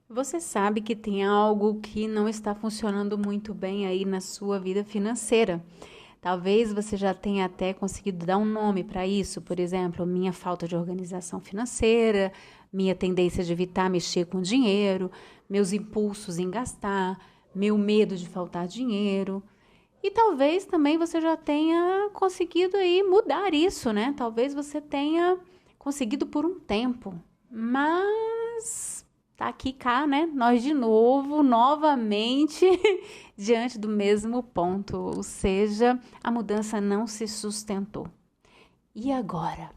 Você sabe que tem algo que não está funcionando muito bem aí na sua vida financeira. Talvez você já tenha até conseguido dar um nome para isso, por exemplo, minha falta de organização financeira, minha tendência de evitar mexer com dinheiro, meus impulsos em gastar, meu medo de faltar dinheiro. E talvez também você já tenha conseguido aí mudar isso, né? Talvez você tenha conseguido por um tempo, mas tá aqui cá, né? Nós de novo, novamente, diante do mesmo ponto, ou seja, a mudança não se sustentou. E agora?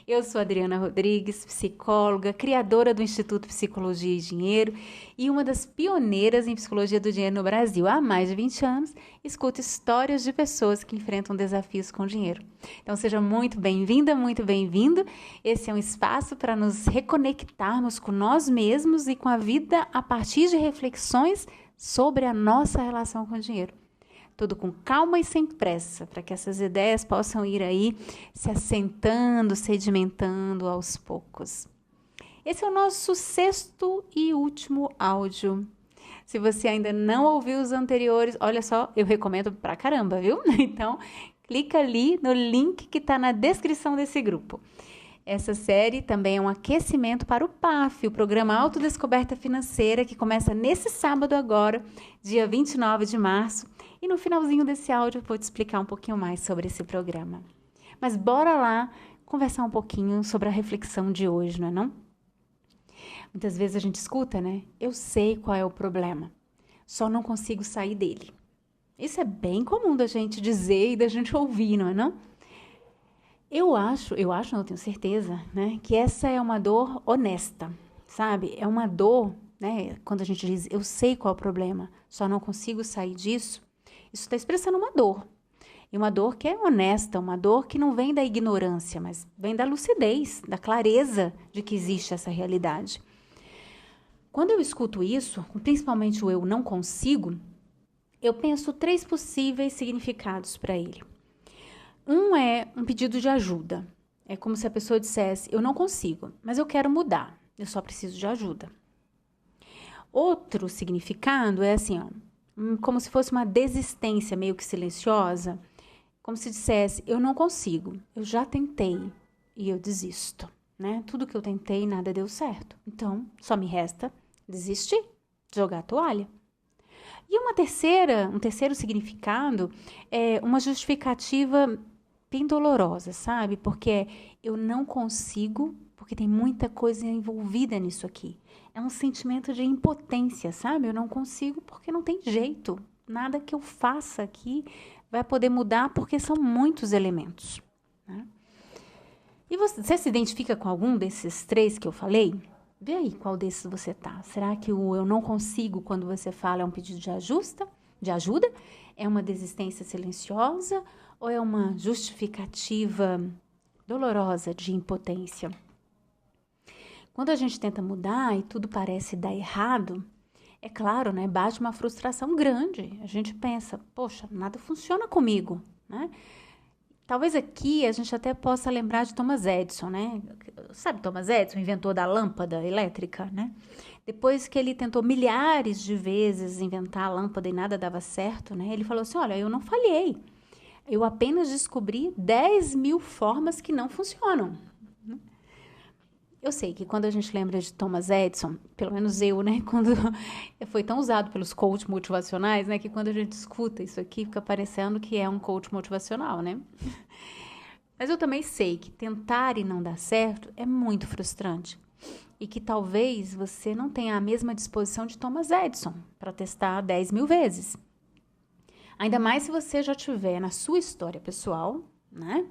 Eu sou Adriana Rodrigues, psicóloga, criadora do Instituto Psicologia e Dinheiro e uma das pioneiras em psicologia do dinheiro no Brasil. Há mais de 20 anos, escuto histórias de pessoas que enfrentam desafios com dinheiro. Então seja muito bem-vinda, muito bem-vindo. Esse é um espaço para nos reconectarmos com nós mesmos e com a vida a partir de reflexões sobre a nossa relação com o dinheiro. Tudo com calma e sem pressa, para que essas ideias possam ir aí se assentando, sedimentando aos poucos. Esse é o nosso sexto e último áudio. Se você ainda não ouviu os anteriores, olha só, eu recomendo pra caramba, viu? Então, clica ali no link que está na descrição desse grupo. Essa série também é um aquecimento para o PAF, o Programa Autodescoberta Financeira, que começa nesse sábado agora, dia 29 de março. E no finalzinho desse áudio eu vou te explicar um pouquinho mais sobre esse programa. Mas bora lá conversar um pouquinho sobre a reflexão de hoje, não é não? Muitas vezes a gente escuta, né? Eu sei qual é o problema, só não consigo sair dele. Isso é bem comum da gente dizer e da gente ouvir, não é não? Eu acho, não tenho certeza, né, que essa é uma dor honesta, sabe? É uma dor, né, quando a gente diz, eu sei qual é o problema, só não consigo sair disso, isso está expressando uma dor. E uma dor que é honesta, uma dor que não vem da ignorância, mas vem da lucidez, da clareza de que existe essa realidade. Quando eu escuto isso, principalmente o eu não consigo, eu penso três possíveis significados para ele. Um é um pedido de ajuda. É como se a pessoa dissesse, eu não consigo, mas eu quero mudar, eu só preciso de ajuda. Outro significado é assim, ó, como se fosse uma desistência meio que silenciosa, como se dissesse, eu não consigo, eu já tentei e eu desisto, né? Tudo que eu tentei, nada deu certo. Então, só me resta desistir, jogar a toalha. E um terceiro significado é uma justificativa bem dolorosa, sabe? Porque eu não consigo, porque tem muita coisa envolvida nisso aqui. É um sentimento de impotência, sabe? Eu não consigo porque não tem jeito. Nada que eu faça aqui vai poder mudar porque são muitos elementos, né? E você se identifica com algum desses três que eu falei? Vê aí qual desses você tá. Será que o eu não consigo, quando você fala, é um pedido de ajuda? É uma desistência silenciosa ou é uma justificativa dolorosa de impotência? Quando a gente tenta mudar e tudo parece dar errado, é claro, né? Bate uma frustração grande. A gente pensa, poxa, nada funciona comigo, né? Talvez aqui a gente até possa lembrar de Thomas Edison, né? Sabe Thomas Edison, inventor da lâmpada elétrica, né? Depois que ele tentou milhares de vezes inventar a lâmpada e nada dava certo, né? Ele falou assim, olha, eu não falhei. Eu apenas descobri 10.000 formas que não funcionam. Eu sei que quando a gente lembra de Thomas Edison, pelo menos eu, né, quando foi tão usado pelos coaches motivacionais, né, que quando a gente escuta isso aqui, fica parecendo que é um coach motivacional, né? Mas eu também sei que tentar e não dar certo é muito frustrante. E que talvez você não tenha a mesma disposição de Thomas Edison para testar 10.000 vezes. Ainda mais se você já tiver na sua história pessoal, né?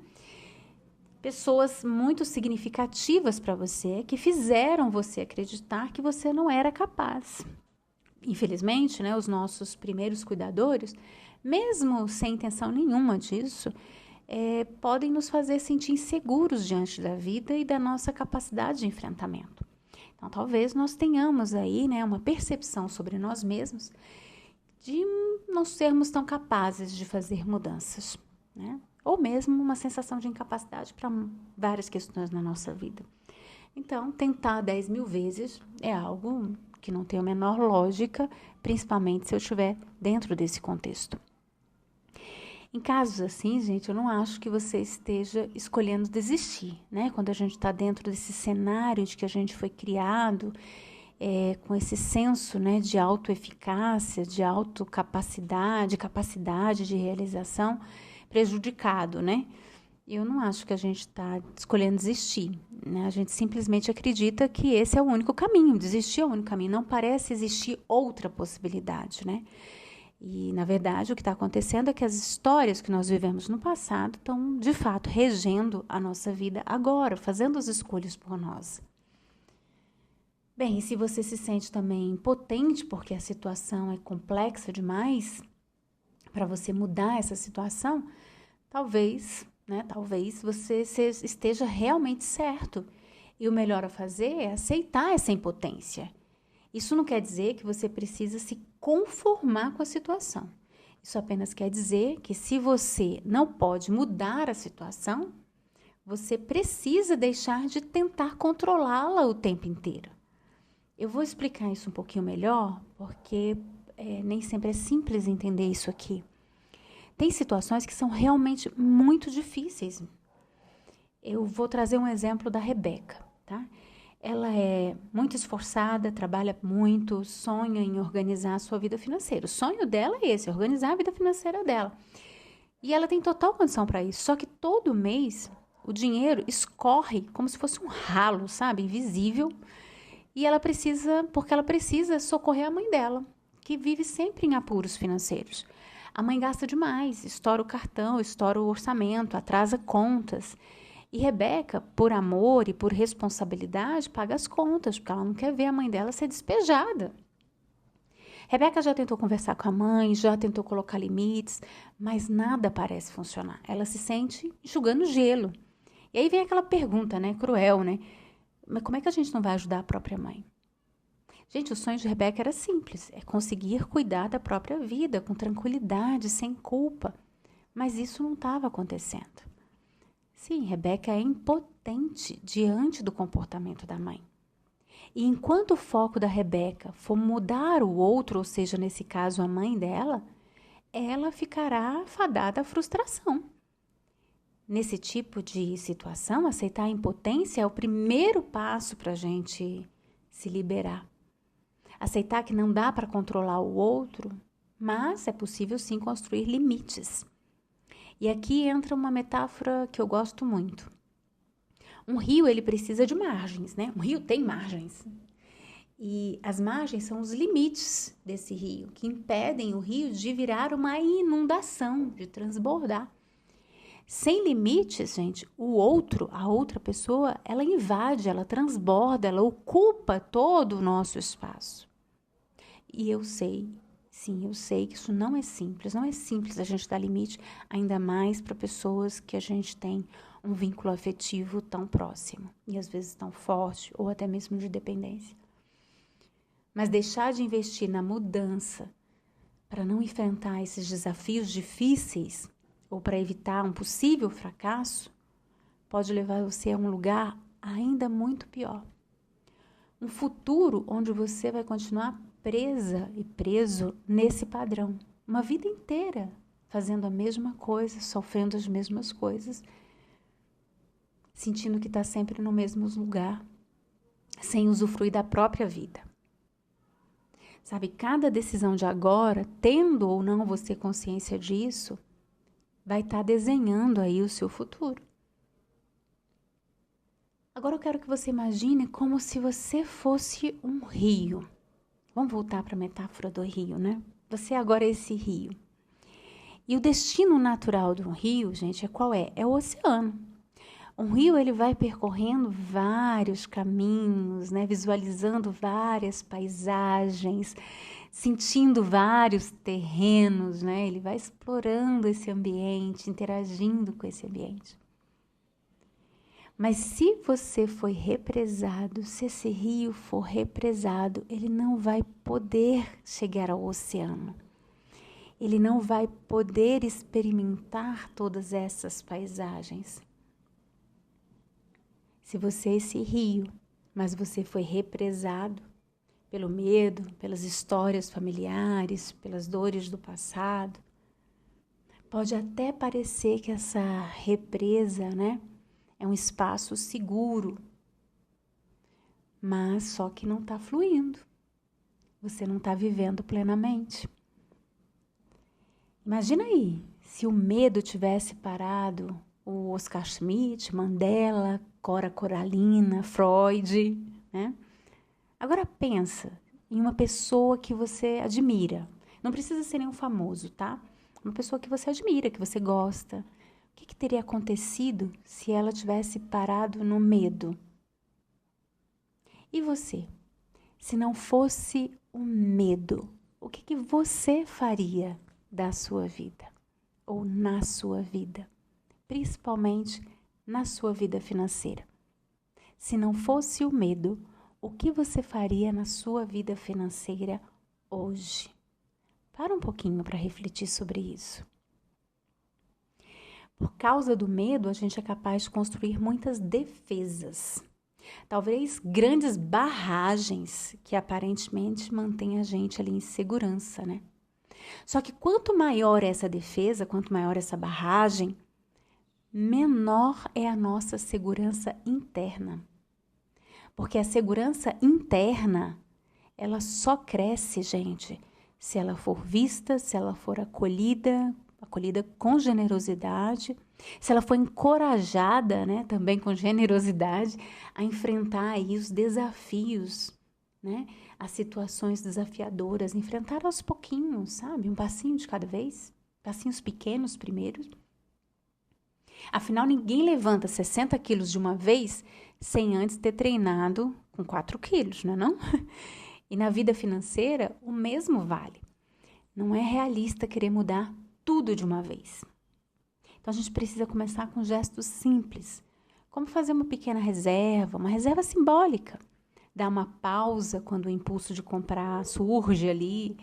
Pessoas muito significativas para você que fizeram você acreditar que você não era capaz. Infelizmente, né, os nossos primeiros cuidadores, mesmo sem intenção nenhuma disso, podem nos fazer sentir inseguros diante da vida e da nossa capacidade de enfrentamento. Então, talvez nós tenhamos aí, né, uma percepção sobre nós mesmos de não sermos tão capazes de fazer mudanças, né? Ou mesmo uma sensação de incapacidade para várias questões na nossa vida. Então, tentar 10 mil vezes é algo que não tem a menor lógica, principalmente se eu estiver dentro desse contexto. Em casos assim, gente, eu não acho que você esteja escolhendo desistir, né? Quando a gente está dentro desse cenário de que a gente foi criado, com esse senso, né, de autoeficácia, de autocapacidade, capacidade de realização prejudicado, né? Eu não acho que a gente está escolhendo desistir, né? A gente simplesmente acredita que esse é o único caminho, desistir é o único caminho, não parece existir outra possibilidade, né? E, na verdade, o que está acontecendo é que as histórias que nós vivemos no passado estão, de fato, regendo a nossa vida agora, fazendo as escolhas por nós. Bem, e se você se sente também impotente porque a situação é complexa demais para você mudar essa situação, talvez você esteja realmente certo. E o melhor a fazer é aceitar essa impotência. Isso não quer dizer que você precisa se conformar com a situação. Isso apenas quer dizer que se você não pode mudar a situação, você precisa deixar de tentar controlá-la o tempo inteiro. Eu vou explicar isso um pouquinho melhor, porque nem sempre é simples entender isso aqui. Tem situações que são realmente muito difíceis. Eu vou trazer um exemplo da Rebeca, tá? Ela é muito esforçada, trabalha muito, sonha em organizar a sua vida financeira. O sonho dela é esse, organizar a vida financeira dela. E ela tem total condição para isso, só que todo mês o dinheiro escorre como se fosse um ralo, sabe? Invisível. E porque ela precisa socorrer a mãe dela, que vive sempre em apuros financeiros. A mãe gasta demais, estoura o cartão, estoura o orçamento, atrasa contas. E Rebeca, por amor e por responsabilidade, paga as contas, porque ela não quer ver a mãe dela ser despejada. Rebeca já tentou conversar com a mãe, já tentou colocar limites, mas nada parece funcionar. Ela se sente enxugando gelo. E aí vem aquela pergunta, né, cruel, né? Mas como é que a gente não vai ajudar a própria mãe? Gente, o sonho de Rebeca era simples, é conseguir cuidar da própria vida com tranquilidade, sem culpa. Mas isso não estava acontecendo. Sim, Rebeca é impotente diante do comportamento da mãe. E enquanto o foco da Rebeca for mudar o outro, ou seja, nesse caso a mãe dela, ela ficará fadada à frustração. Nesse tipo de situação, aceitar a impotência é o primeiro passo para a gente se liberar. Aceitar que não dá para controlar o outro, mas é possível sim construir limites. E aqui entra uma metáfora que eu gosto muito. Um rio, ele precisa de margens, né? Um rio tem margens. E as margens são os limites desse rio, que impedem o rio de virar uma inundação, de transbordar. Sem limites, gente, a outra pessoa, ela invade, ela transborda, ela ocupa todo o nosso espaço. E eu sei, sim, eu sei que isso não é simples. Não é simples a gente dar limite, ainda mais para pessoas que a gente tem um vínculo afetivo tão próximo. E às vezes tão forte, ou até mesmo de dependência. Mas deixar de investir na mudança para não enfrentar esses desafios difíceis ou para evitar um possível fracasso, pode levar você a um lugar ainda muito pior. Um futuro onde você vai continuar presa e preso nesse padrão, uma vida inteira fazendo a mesma coisa, sofrendo as mesmas coisas, sentindo que está sempre no mesmo lugar, sem usufruir da própria vida. Sabe, cada decisão de agora, tendo ou não você consciência disso, vai estar desenhando aí o seu futuro. Agora eu quero que você imagine como se você fosse um rio. Vamos voltar para a metáfora do rio, né? Você agora é esse rio. E o destino natural de um rio, gente, qual é? É o oceano. Um rio, ele vai percorrendo vários caminhos, né? Visualizando várias paisagens, sentindo vários terrenos, né? Ele vai explorando esse ambiente, interagindo com esse ambiente. Mas se você foi represado, se esse rio for represado, ele não vai poder chegar ao oceano. Ele não vai poder experimentar todas essas paisagens. Se você é esse rio, mas você foi represado pelo medo, pelas histórias familiares, pelas dores do passado. Pode até parecer que essa represa, né, é um espaço seguro, mas só que não está fluindo. Você não está vivendo plenamente. Imagina aí, se o medo tivesse parado o Oscar Schmidt, Mandela, Cora Coralina, Freud, né? Agora pensa em uma pessoa que você admira. Não precisa ser nenhum famoso, tá? Uma pessoa que você admira, que você gosta. O que teria acontecido se ela tivesse parado no medo? E você? Se não fosse o medo, o que você faria da sua vida? Ou na sua vida? Principalmente na sua vida financeira. Se não fosse o medo, o que você faria na sua vida financeira hoje? Para um pouquinho para refletir sobre isso. Por causa do medo, a gente é capaz de construir muitas defesas. Talvez grandes barragens que aparentemente mantêm a gente ali em segurança, né? Só que quanto maior é essa defesa, quanto maior essa barragem, menor é a nossa segurança interna. Porque a segurança interna, ela só cresce, gente, se ela for vista, se ela for acolhida com generosidade, se ela for encorajada, né, também com generosidade, a enfrentar aí os desafios, né, as situações desafiadoras, enfrentar aos pouquinhos, sabe? Um passinho de cada vez, passinhos pequenos primeiro. Afinal, ninguém levanta 60 quilos de uma vez sem antes ter treinado com 4 quilos, não é não? E na vida financeira, o mesmo vale. Não é realista querer mudar tudo de uma vez. Então, a gente precisa começar com gestos simples, como fazer uma pequena reserva, uma reserva simbólica. Dar uma pausa quando o impulso de comprar surge ali,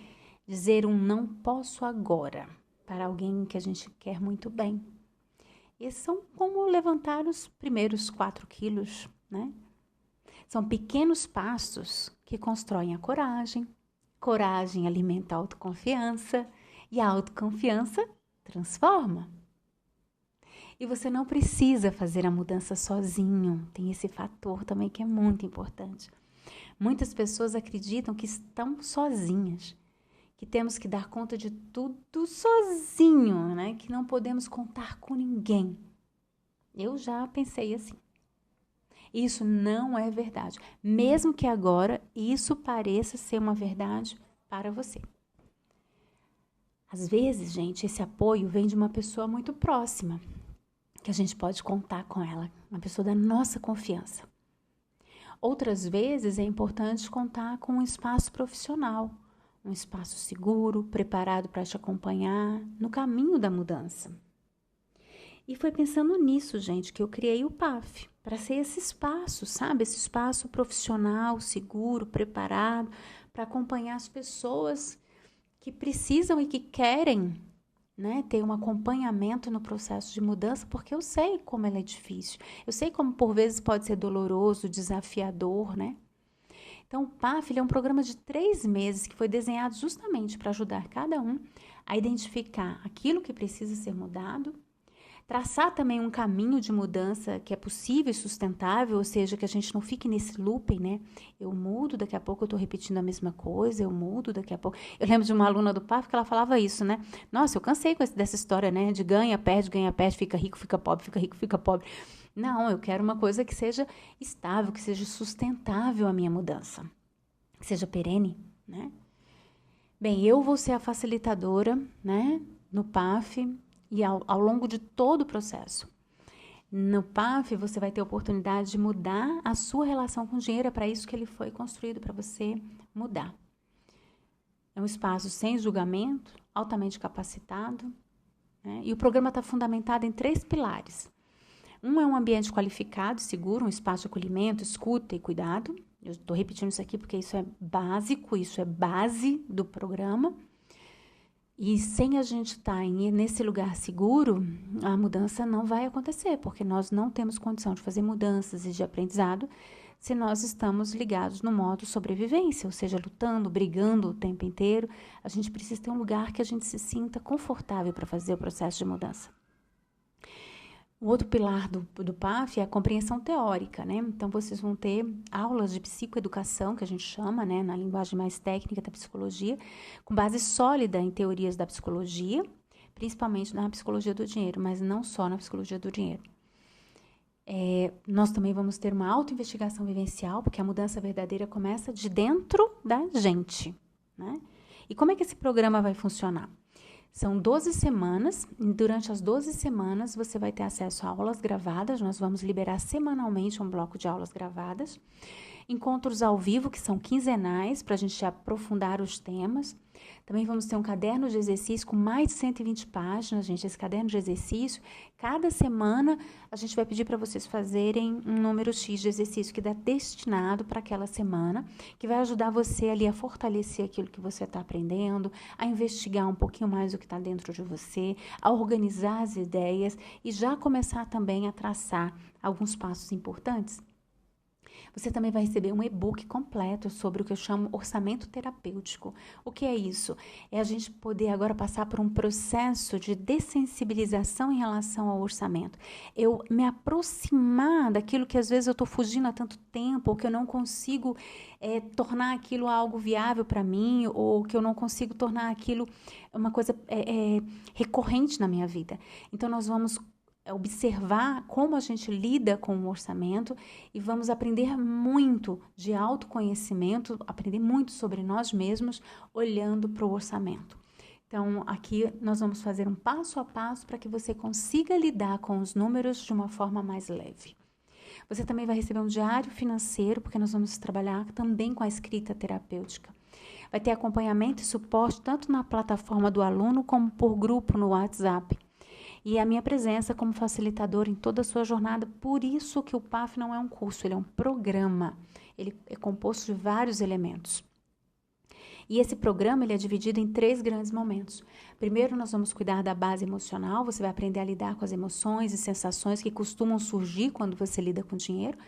dizer um não posso agora para alguém que a gente quer muito bem. Esses são como levantar os primeiros 4 quilos, né? São pequenos passos que constroem a coragem. Coragem alimenta a autoconfiança e a autoconfiança transforma. E você não precisa fazer a mudança sozinho. Tem esse fator também que é muito importante. Muitas pessoas acreditam que estão sozinhas, que temos que dar conta de tudo sozinho, né? Que não podemos contar com ninguém. Eu já pensei assim. Isso não é verdade. Mesmo que agora isso pareça ser uma verdade para você. Às vezes, gente, esse apoio vem de uma pessoa muito próxima, que a gente pode contar com ela, uma pessoa da nossa confiança. Outras vezes é importante contar com um espaço profissional, um espaço seguro, preparado para te acompanhar no caminho da mudança. E foi pensando nisso, gente, que eu criei o PAF, para ser esse espaço, sabe? Esse espaço profissional, seguro, preparado, para acompanhar as pessoas que precisam e que querem, né, ter um acompanhamento no processo de mudança, porque eu sei como ela é difícil. Eu sei como por vezes pode ser doloroso, desafiador, né? Então, o PAF ele é um programa de 3 meses que foi desenhado justamente para ajudar cada um a identificar aquilo que precisa ser mudado, traçar também um caminho de mudança que é possível e sustentável, ou seja, que a gente não fique nesse looping, né? Eu mudo, daqui a pouco eu tô repetindo a mesma coisa, eu mudo, daqui a pouco... Eu lembro de uma aluna do PAF que ela falava isso, né? Nossa, eu cansei dessa história, né? De ganha, perde, fica rico, fica pobre, fica rico, fica pobre. Não, eu quero uma coisa que seja estável, que seja sustentável a minha mudança, que seja perene, né? Bem, eu vou ser a facilitadora, né? No PAF, e ao longo de todo o processo. No PAF, você vai ter a oportunidade de mudar a sua relação com o dinheiro, é para isso que ele foi construído, para você mudar. É um espaço sem julgamento, altamente capacitado, né? E o programa está fundamentado em 3 pilares. Um é um ambiente qualificado, seguro, um espaço de acolhimento, escuta e cuidado. Eu estou repetindo isso aqui porque isso é básico, isso é base do programa. E sem a gente estar nesse lugar seguro, a mudança não vai acontecer, porque nós não temos condição de fazer mudanças e de aprendizado se nós estamos ligados no modo sobrevivência, ou seja, lutando, brigando o tempo inteiro. A gente precisa ter um lugar que a gente se sinta confortável para fazer o processo de mudança. O outro pilar do PAF é a compreensão teórica, né? Então, vocês vão ter aulas de psicoeducação, que a gente chama, né, na linguagem mais técnica da psicologia, com base sólida em teorias da psicologia, principalmente na psicologia do dinheiro, mas não só na psicologia do dinheiro. Nós também vamos ter uma autoinvestigação vivencial, porque a mudança verdadeira começa de dentro da gente, né? E como é que esse programa vai funcionar? São 12 semanas, e durante as 12 semanas você vai ter acesso a aulas gravadas, nós vamos liberar semanalmente um bloco de aulas gravadas, encontros ao vivo, que são quinzenais, para a gente aprofundar os temas. Também vamos ter um caderno de exercício com mais de 120 páginas, gente. Esse caderno de exercício, cada semana a gente vai pedir para vocês fazerem um número X de exercício que dá destinado para aquela semana, que vai ajudar você ali a fortalecer aquilo que você está aprendendo, a investigar um pouquinho mais o que está dentro de você, a organizar as ideias e já começar também a traçar alguns passos importantes. Você também vai receber um e-book completo sobre o que eu chamo orçamento terapêutico. O que é isso? É a gente poder agora passar por um processo de dessensibilização em relação ao orçamento. Eu me aproximar daquilo que às vezes eu estou fugindo há tanto tempo, ou que eu não consigo tornar aquilo algo viável para mim, ou que eu não consigo tornar aquilo uma coisa recorrente na minha vida. Então, nós vamos observar como a gente lida com o orçamento e vamos aprender muito de autoconhecimento, aprender muito sobre nós mesmos olhando para o orçamento. Então, aqui nós vamos fazer um passo a passo para que você consiga lidar com os números de uma forma mais leve. Você também vai receber um diário financeiro, porque nós vamos trabalhar também com a escrita terapêutica. Vai ter acompanhamento e suporte tanto na plataforma do aluno como por grupo no WhatsApp. E a minha presença como facilitador em toda a sua jornada, por isso que o PAF não é um curso, ele é um programa. Ele é composto de vários elementos. E esse programa ele é dividido em 3 grandes momentos. Primeiro, nós vamos cuidar da base emocional, você vai aprender a lidar com as emoções e sensações que costumam surgir quando você lida com dinheiro.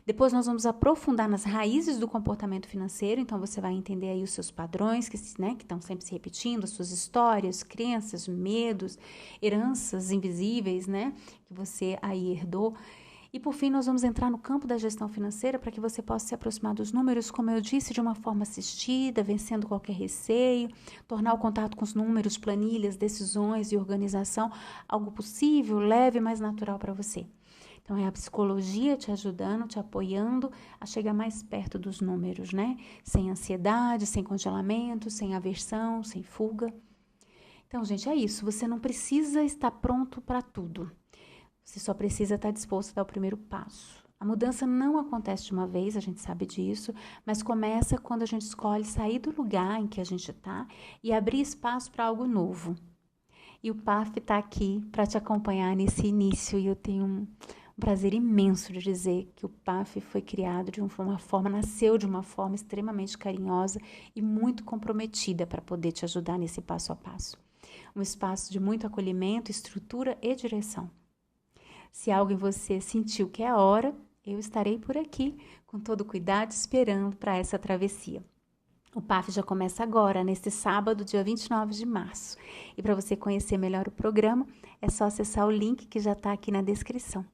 Depois, nós vamos aprofundar nas raízes do comportamento financeiro, então você vai entender aí os seus padrões, que estão sempre se repetindo, as suas histórias, crenças, medos, heranças invisíveis, né, que você aí herdou. E, por fim, nós vamos entrar no campo da gestão financeira para que você possa se aproximar dos números, como eu disse, de uma forma assistida, vencendo qualquer receio, tornar o contato com os números, planilhas, decisões e organização algo possível, leve e mais natural para você. Então, é a psicologia te ajudando, te apoiando a chegar mais perto dos números, né? Sem ansiedade, sem congelamento, sem aversão, sem fuga. Então, gente, é isso. Você não precisa estar pronto para tudo. Você só precisa estar disposto a dar o primeiro passo. A mudança não acontece de uma vez, a gente sabe disso, mas começa quando a gente escolhe sair do lugar em que a gente está e abrir espaço para algo novo. E o PAF está aqui para te acompanhar nesse início e eu tenho um prazer imenso de dizer que o PAF foi criado de uma forma, nasceu de uma forma extremamente carinhosa e muito comprometida para poder te ajudar nesse passo a passo. Um espaço de muito acolhimento, estrutura e direção. Se algo em você sentiu que é a hora, eu estarei por aqui, com todo cuidado, esperando para essa travessia. O PAF já começa agora, neste sábado, dia 29 de março. E para você conhecer melhor o programa, é só acessar o link que já está aqui na descrição.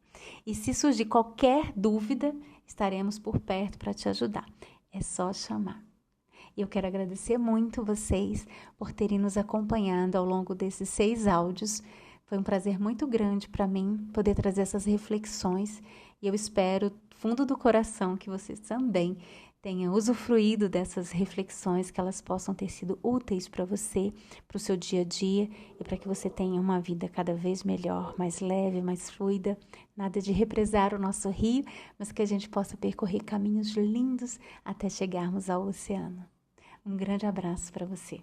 E se surgir qualquer dúvida, estaremos por perto para te ajudar. É só chamar. Eu quero agradecer muito vocês por terem nos acompanhado ao longo desses 6 áudios. Foi um prazer muito grande para mim poder trazer essas reflexões e eu espero, fundo do coração, que vocês também tenham usufruído dessas reflexões, que elas possam ter sido úteis para você, para o seu dia a dia e para que você tenha uma vida cada vez melhor, mais leve, mais fluida. Nada de represar o nosso rio, mas que a gente possa percorrer caminhos lindos até chegarmos ao oceano. Um grande abraço para você.